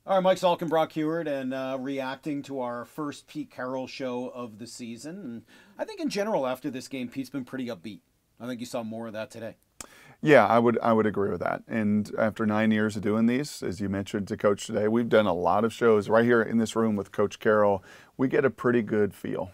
All right, Mike Salk and Brock Heward, and reacting to our first Pete Carroll show of the season. And I think in general, after this game, Pete's been pretty upbeat. I think you saw more of that today. Yeah, I would agree with that. And after 9 years of doing these, as you mentioned to Coach today, we've done a lot of shows right here in this room with Coach Carroll. We get a pretty good feel,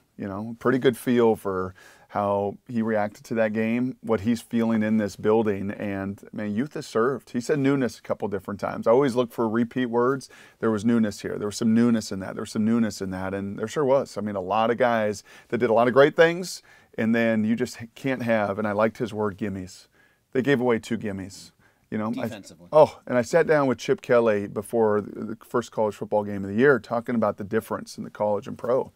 pretty good feel for how he reacted to that game, what he's feeling in this building. And man, youth is served. He said newness a couple different times. I always look for repeat words. There was newness here. There was some newness in that. There was some newness in that. And there sure was. I mean, a lot of guys that did a lot of great things. And then you just can't have, and I liked his word, gimmies. They gave away 2 gimmies. Defensively. And I sat down with Chip Kelly before the first college football game of the year talking about the difference in the college and pro.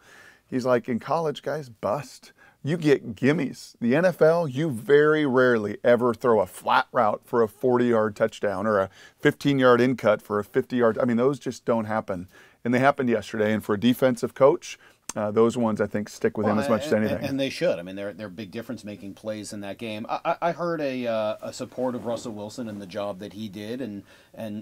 He's like, in college, guys bust. You get gimmies. The NFL, you very rarely ever throw a flat route for a 40-yard touchdown or a 15-yard in cut for a 50-yard. I mean, those just don't happen. And they happened yesterday. And for a defensive coach, those ones, I think, stick with him as much as anything. And they should. I mean, they're big difference-making plays in that game. I heard a support of Russell Wilson and the job that he did, and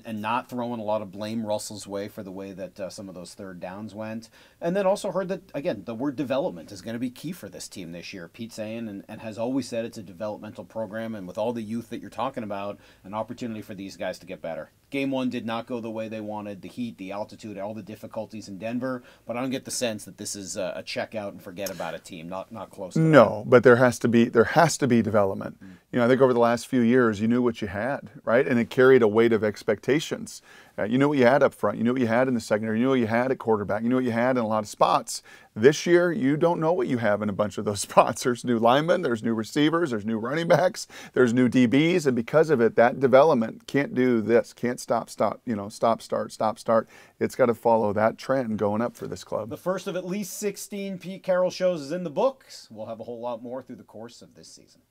not throwing a lot of blame Russell's way for the way that some of those third downs went. And then also heard that, again, the word development is going to be key for this team this year. Pete saying, and has always said it's a developmental program, and with all the youth that you're talking about, an opportunity for these guys to get better. Game 1 did not go the way they wanted. The heat, the altitude, all the difficulties in Denver. But I don't get the sense that this is a check out and forget about a team. Not close to No, but there has to be development. I think over the last few years, you knew what you had, right? And it carried a weight of expectations. You knew what you had up front. You knew what you had in the secondary. You knew what you had at quarterback. You knew what you had in a lot of spots. This year, you don't know what you have in a bunch of those spots. There's new linemen. There's new receivers. There's new running backs. There's new DBs. And because of it, that development can't do this. Can't stop, start. It's got to follow that trend going up for this club. The first of at least 16 Pete Carroll shows is in the books. We'll have a whole lot more through the course of this season.